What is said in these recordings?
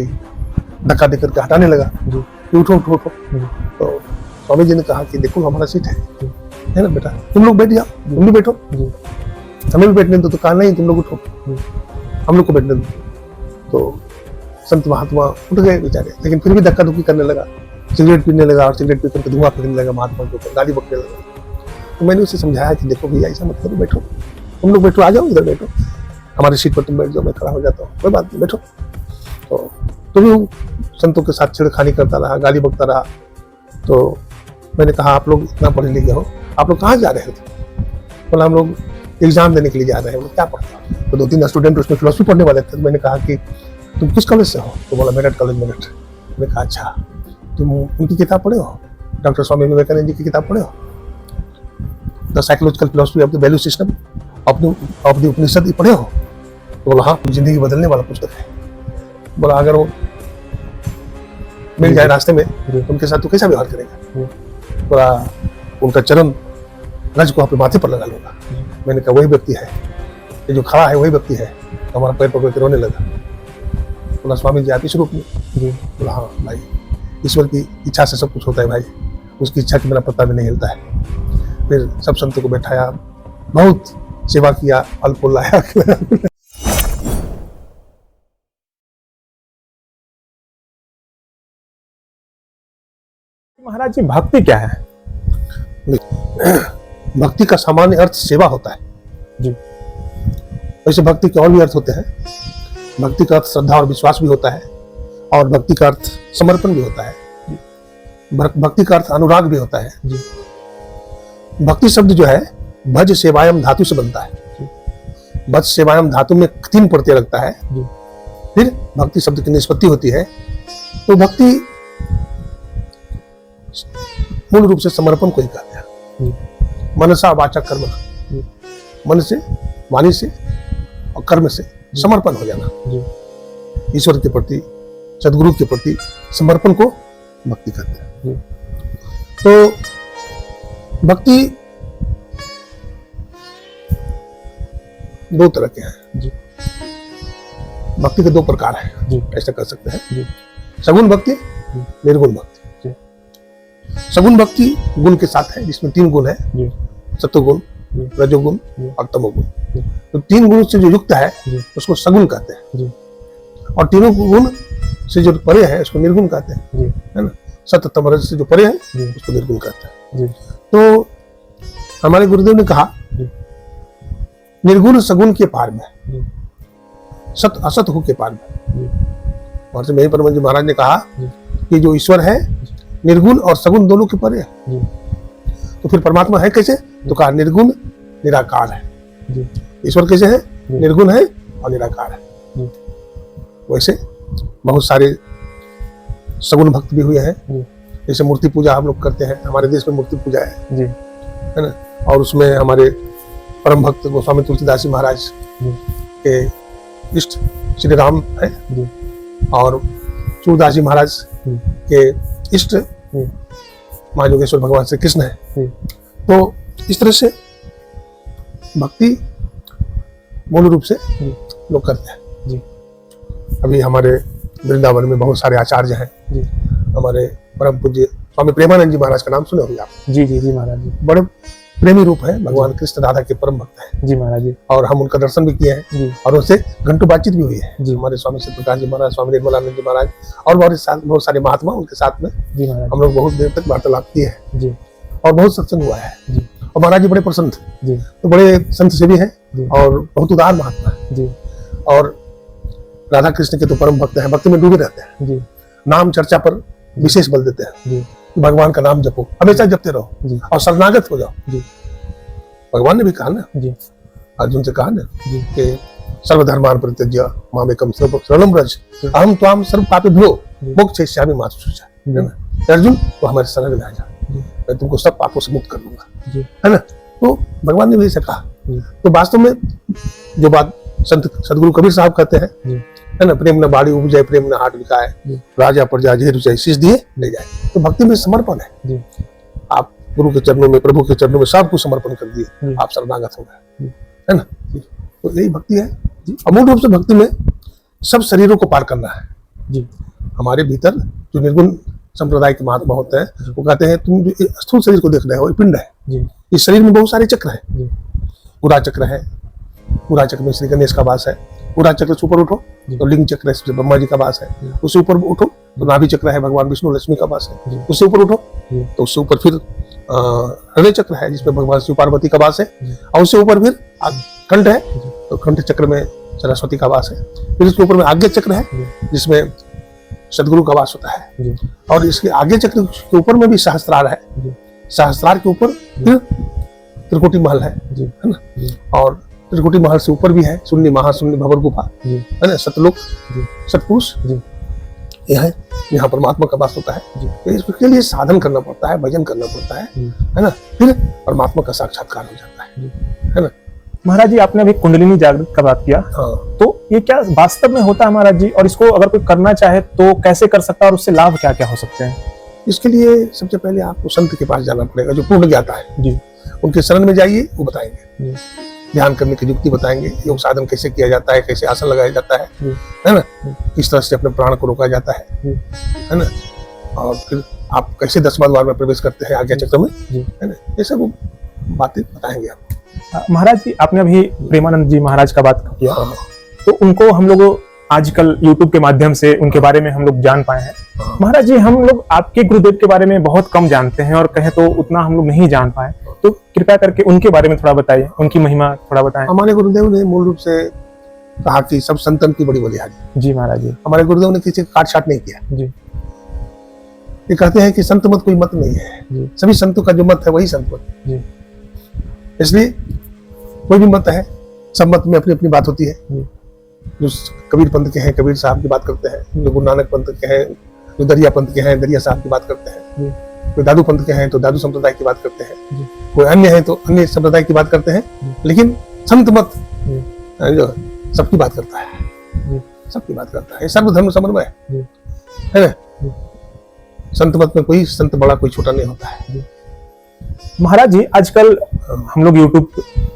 धक्का देकर के हटाने लगा कि उठो उठो उठो। तो स्वामी जी ने कहा कि देखो हमारा सीट है ना बेटा, तुम लोग बैठ जाओ, तुम भी बैठो, हमें भी बैठने दो। तो कहा नहीं, तुम लोग उठो, हम लोग को बैठने दो। तो संत महात्मा उठ गए बेचारे, लेकिन फिर भी धक्का धुक्की करने लगा, सिगरेट पीने लगा और सिगरेट पी करके धुआं फेंकने लगा, महात्मा के ऊपर गाली बकने लगा। तो मैंने उसे समझाया कि देखो भैया ऐसा मत करो, बैठो, तुम लोग बैठो, आ जाओ इधर बैठो, हमारी सीट पर तुम बैठ जाओ, मैं खड़ा हो जाता हूँ, कोई बात नहीं, बैठो। तो भी संतों के साथ छेड़खानी करता रहा, गाली बकता रहा। तो मैंने कहा आप लोग इतना पढ़े लिखे हो, आप लोग कहाँ जा रहे थे? बोला हम लोग एग्जाम देने के लिए जा रहे हैं। क्या पढ़ता? तो 2-3 स्टूडेंट उसमें फिलोसफी पढ़ने वाले थे। मैंने कहा कि तुम किस कॉलेज से हो? तो बोला मेरठ कॉलेज मेरठ। मैंने कहा अच्छा, तुम उनकी किताब पढ़े हो, डॉक्टर स्वामी विवेकानंद जी की किताब पढ़े हो, the psychological philosophy of the value system of the Upanishad पढ़े हो? तो बोला हाँ, जिंदगी बदलने वाला पुस्तक है। बोला अगर वो मिल जाए रास्ते में उनके साथ तो कैसा व्यवहार करेगा? बोला उनका चरण रज को अपने माथे पर लगा लूंगा। मैंने कहा वही व्यक्ति है, ये जो खड़ा है वही व्यक्ति है। तो हमारा पैर पकड़ के रोने लगा। बोला स्वामी जी आप इस रूप में? बोला हाँ भाई, ईश्वर की इच्छा से सब कुछ होता है भाई, उसकी इच्छा की मेरा पता भी नहीं हिलता है। फिर सब संतों को बैठाया, बहुत सेवा किया, फल फूल लाया। महाराज जी भक्ति क्या है? भक्ति का सामान्य अर्थ सेवा होता है जी। वैसे भक्ति के और भी अर्थ होते हैं। भक्ति का अर्थ श्रद्धा और विश्वास भी होता है, और भक्ति का अर्थ समर्पण भी होता है, भक्ति का अर्थ अनुराग भी होता है जी। भक्ति शब्द जो है भज सेवायम धातु से बनता है। भज सेवायम धातु में 3 प्रत्यय लगता है जी। फिर भक्ति शब्द की निष्पत्ति होती है। तो भक्ति मूल रूप से समर्पण को ही कहते हैं। मनसा वाचा कर्म, मन से, वाणी से और कर्म से समर्पण हो जाना ईश्वर के प्रति, सदगुरु के प्रति समर्पण को भक्ति कहते हैं। तो भक्ति 2 तरह के हैं जी। भक्ति के 2 प्रकार हैं, ऐसा कर सकते हैं। सगुण भक्ति, निर्गुण भक्ति। सगुण भक्ति गुण के साथ है, जिसमें 3 गुण है, सत्वगुण, रजोगुण और तमोगुण। तो 3 गुण से जो युक्त है उसको सगुण कहते हैं, और तीनों गुण से जो परे है उसको निर्गुण कहते हैं, है ना। सत्य तम रज से जो परे है उसको निर्गुण कहते हैं। तो हमारे गुरुदेव ने कहा निर्गुण सगुण के पार में, सत असत हो के पार में। और मेरे परम जी महाराज ने कहा कि जो ईश्वर है निर्गुण और सगुण दोनों के परे है। तो फिर परमात्मा है कैसे? तो कहा निर्गुण निराकार है। ईश्वर कैसे है? निर्गुण है और निराकार है। वैसे बहुत सारे सगुण भक्त भी हुए हैं। जैसे मूर्ति पूजा हम लोग करते हैं, हमारे देश में मूर्ति पूजा है ना। और उसमें हमारे परम भक्त गोस्वामी तुलसीदास जी महाराज के इष्ट श्री राम है, और सूरदास जी महाराज के इष्ट महायोगेश्वर भगवान श्री कृष्ण है। तो इस तरह से भक्ति मूल रूप से लोग करते हैं जी। अभी हमारे वृंदावन में बहुत सारे आचार्य हैं जी। हमारे परम पूज्य स्वामी प्रेमानंद जी महाराज का नाम सुने होंगे आप? जी जी जी महाराज जी। बड़े प्रेमी रूप है, भगवान कृष्ण राधा के परम भक्त हैं जी महाराज जी। और हम उनका दर्शन भी किए हैं जी। और उनसे घंटों बातचीत भी हुई है जी। हमारे स्वामी सत्यप्रकाश जी महाराज, स्वामी निर्मलानंद जी महाराज और बहुत सारे महात्मा उनके साथ में जी महाराज हम लोग बहुत देर तक वार्तालाप किए हैं जी। और बहुत सत्संग हुआ है जी। और महाराज जी बड़े प्रसन्न थे जी। तो बड़े संत सेवी हैं और बहुत उदार महात्मा है जी। और राधा कृष्ण के तो परम भक्त हैं, भक्ति में डूबे रहते हैं जी। नाम चर्चा पर विशेष बल देते हैं जी। भगवान का नाम जपो, हमेशा जपते रहो जी। और शरणागत हो जाओ जी। भगवान ने भी कहा ना जी, अर्जुन से कहा ना जी कि सर्वधर्मान परित्यज्य मामेकं शरणं व्रज अहम त्वाम सर्व पापेभ्यो मोक्षयिष्यामि मा शुचिः। अर्जुन तो हमारे शरण में आ जा, मैं तुमको सब पापों से मुक्त कर दूंगा जी, है ना। तो भगवान ने भी ऐसा कहा। तो वास्तव में जो बात संत सदगुरु कबीर साहब कहते हैं है ना, प्रेम न बाड़ी उपजाए प्रेम न हाट बिकाए, राजा प्रजा जे रुचाई शीश दिए ले जाए। तो भक्ति में समर्पण है। आप गुरु के चरणों में, प्रभु के चरणों में सब कुछ समर्पण कर दिए, आप शरणागत हो गए, है ना। तो यही भक्ति है। अमूल रूप से भक्ति में सब शरीरों को पार करना है। जी हमारे भीतर जो निर्गुण संप्रदाय के महात्मा होते हैं वो कहते हैं तुम जो स्थूल शरीर को देख रहे हो ये पिंड है, जी इस शरीर में बहुत सारे चक्र हैं। जी पूरा चक्र है, पूरा चक्र में श्री गणेश का वास है। पूरा चक्र से ऊपर उठो तो लिंग चक्र है, ब्रह्मा जी का वास है। उससे ऊपर उठो तो नाभि चक्र है, भगवान विष्णु लक्ष्मी का वास है। उससे ऊपर उठो तो उससे ऊपर फिर हृदय चक्र है जिसमें भगवान शिव पार्वती का वास है। और उससे ऊपर फिर कंठ है तो कंठ चक्र में सरस्वती का वास है। फिर इसके ऊपर में आज्ञा चक्र है जिसमें सदगुरु का वास होता है। और इसके आगे चक्र के ऊपर में भी सहस्त्रार है। सहस्त्रार के ऊपर फिर त्रिकुटी महल है ना। और त्रिकुटी महल से ऊपर भी है शून्य महाशून्य भंवर गुफा है ना, सतलोक सतपुरुष यह है, यहाँ परमात्मा का वास होता है। तो इसके लिए साधन करना पड़ता है, भजन करना पड़ता है ना, फिर परमात्मा का साक्षात्कार हो जाता है ना। महाराज जी आपने अभी कुंडलिनी जागृत का बात किया, हाँ। तो ये क्या वास्तव में होता है महाराज जी, और इसको अगर कोई करना चाहे तो कैसे कर सकता है और उससे लाभ क्या क्या हो सकते हैं? इसके लिए सबसे पहले आपको संत के पास जाना पड़ेगा जो पूर्ण ज्ञाता है जी। उनके शरण में जाइए, वो बताएंगे ध्यान करने की युक्ति बताएंगे, योग साधन कैसे किया जाता है, कैसे आसन लगाया जाता है ना, किस तरह से अपने प्राण को रोका जाता है ना, और फिर आप कैसे 10वां द्वार में प्रवेश करते हैं आज्ञा चक्र में, है ना, ये सब बातें बताएंगे आपको। महाराज जी आपने अभी प्रेमानंद जी महाराज का बात किया, तो उनको हम लोग आजकल YouTube के माध्यम से उनके बारे में हम लोग जान पाए हैं। महाराज जी हम लोग आपके गुरुदेव के बारे में बहुत कम जानते हैं और कहें तो उतना हम लोग नहीं जान पाए, तो कृपया करके उनके बारे में थोड़ा बताइए, उनकी महिमा थोड़ा बताएं। हमारे गुरुदेव ने मूल रूप से कहा कि सब संतन की बड़ी बलिहारी। जी महाराज जी। हमारे गुरुदेव ने किसी का काट छाट नहीं किया जी। ये कहते हैं कि संत मत कोई मत नहीं है जी। सभी संतों का जो मत है वही संत मत जी। इसलिए कोई भी मत है, सब मत में अपनी अपनी बात होती है। जो कबीर पंथ के हैं कबीर साहब की बात करते हैं, जो गुरु नानक पंथ के हैं, जो दरिया पंथ के हैं दरिया साहब की बात करते हैं, कोई दादू पंथ के हैं तो दादू संप्रदाय की बात करते हैं, कोई अन्य है तो अन्य संप्रदाय की बात करते हैं, लेकिन संत मत जो सबकी बात करता है, सबकी बात करता है, सर्वधर्म समन्वय है ना। संत मत में कोई संत बड़ा कोई छोटा नहीं होता है। महाराज जी आजकल हम लोग YouTube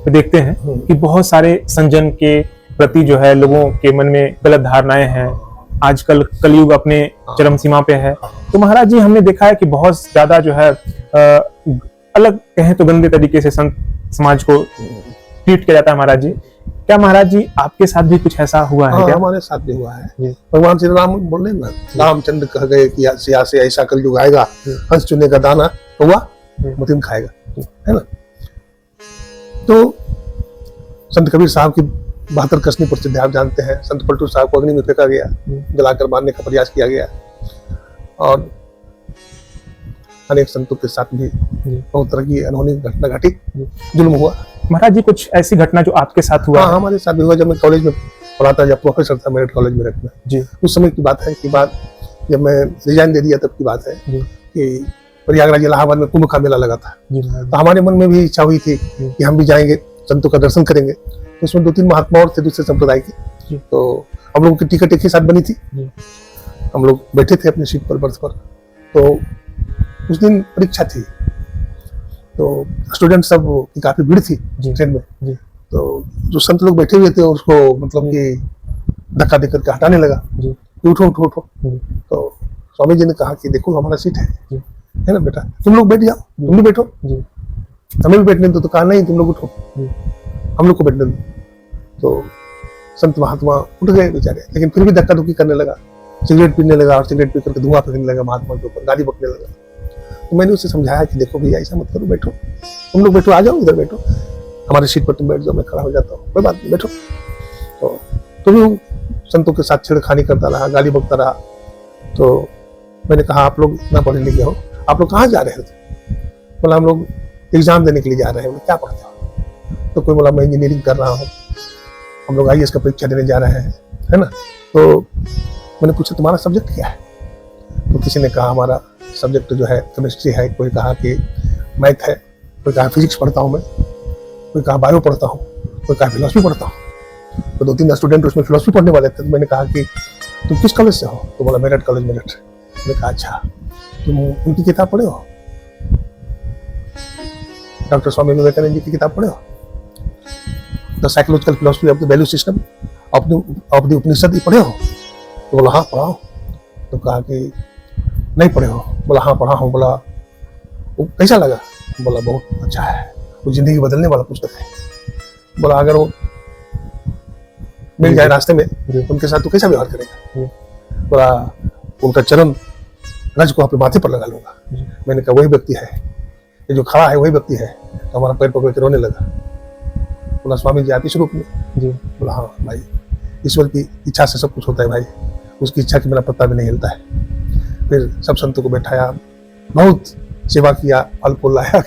पे देखते हैं कि बहुत सारे संजन के प्रति जो है लोगों के मन में गलत धारणाएं हैं। आजकल कलयुग अपने चरम सीमा पे है, तो महाराज जी हमने देखा है कि बहुत ज्यादा जो है अलग कहें तो गंदे तरीके से संत समाज को ट्रीट किया जाता है। महाराज जी क्या महाराज जी आपके साथ भी कुछ ऐसा हुआ है? क्या हमारे साथ भी हुआ है। भगवान श्री राम बोल रहे ना, रामचंद्र कह गए कि सिया से ऐसा कलयुग आएगा, हंस चुने का दाना हुआ मुतिम खाएगा, है ना। तो संत कबीर साहब की 72 कसनी प्रसिद्ध आप जानते हैं। संत पलटू साहब को अग्नि में फेंका गया, जलाकर मारने का प्रयास किया गया, और अनेक संतों के साथ भी बहुत तरह की अनहोनी घटना घटी, जुल्म हुआ। महाराज जी कुछ ऐसी घटना जो आपके साथ हुआ? हाँ, हमारे साथ भी हुआ। जब मैं कॉलेज में पढ़ाता, जब प्रोफेसर था मेरठ कॉलेज में में जी, उस समय की बात है कि बात जब मैं रिजाइन दे दिया तब की बात है कि प्रयागराज इलाहाबाद में कुंभ का मेला लगा था। तो हमारे मन में भी इच्छा हुई थी कि हम भी जाएंगे, संतों का दर्शन करेंगे। तो उसमें 2-3 महात्मा और थे दूसरे संप्रदाय के, तो हम लोगों की टिकट एक ही साथ बनी थी। हम लोग बैठे थे अपनी सीट पर, बर्थ पर। तो उस दिन परीक्षा थी, तो स्टूडेंट सब की काफी भीड़ थी ट्रेन में। तो जो संत लोग बैठे हुए थे उसको मतलब कि धक्का देकर के हटाने लगा कि उठो उठो उठो। तो स्वामी जी ने कहा कि देखो हमारा सीट है ना बेटा, तुम लोग बैठ जाओ, तुम भी बैठो, हमें भी बैठने दो। तो कहा नहीं तुम लोग उठो, हम लोग को बैठने दो। तो संत महात्मा उठ गए बेचारे, लेकिन फिर भी धक्का धुक्की करने लगा, सिगरेट पीने लगा, और सिगरेट पी करके धुआं फेंकने लगा महात्मा के ऊपर, गाली बकने लगा। तो मैंने उसे समझाया कि देखो भैया ऐसा मत करो, बैठो, तुम लोग बैठो, आ जाओ इधर बैठो, हमारी सीट पर तुम बैठ जाओ, मैं खड़ा हो जाता हूँ, कोई बात नहीं, बैठो। तो भी संतों के साथ छेड़खानी करता रहा, गाली बकता रहा। तो मैंने कहा आप लोग इतना पढ़े लिखे हो, आप लोग कहाँ जा रहे थे? बोला हम लोग एग्जाम देने के लिए जा रहे हैं। क्या पढ़ते हो? तो कोई बोला मैं इंजीनियरिंग कर रहा हूँ, हम लोग IAS का परीक्षा देने जा रहे हैं, है ना। तो मैंने पूछा तुम्हारा सब्जेक्ट क्या है? तो किसी ने कहा हमारा सब्जेक्ट जो है केमिस्ट्री है, कोई कहा कि मैथ है, कोई कहा फिजिक्स पढ़ता हूँ मैं, कोई कहा बायो पढ़ता हूँ, कोई कहा फिलोसफी पढ़ता हूँ। तो 2-3 स्टूडेंट उसमें फिलोसफी पढ़ने वाले थे। तो मैंने कहा कि तुम किस कॉलेज से हो? तो बोला मेरठ कॉलेज मेरठ। मैंने कहा अच्छा, तुम उनकी किताब पढ़े हो? डॉक्टर स्वामी विवेकानंद जी की किताब पढ़े हो? The psychological philosophy of the value system of the Upanishad पढ़े हो? तो बोला हाँ पढ़ाओ। तो कहा कि नहीं पढ़े हो? बोला हाँ पढ़ा हूँ। बोला वो कैसा लगा? बोला बहुत अच्छा है, वो जिंदगी बदलने वाला पुस्तक है। बोला अगर वो मिल जाए रास्ते में उनके साथ तो कैसा व्यवहार करेगा? बोला उनका चरण रज को अपने माथे पर लगा लूंगा। मैंने कहा वही व्यक्ति है, ये जो खड़ा है वही व्यक्ति है। तो हमारा पैर पकड़ के रोने लगा। बोला स्वामी जी आप इस रूप में? जी। बोला हाँ भाई, ईश्वर की इच्छा से सब कुछ होता है भाई, उसकी इच्छा की मेरा पत्ता भी नहीं हिलता है। फिर सब संतों को बैठाया, बहुत सेवा किया, फल फूल लाया।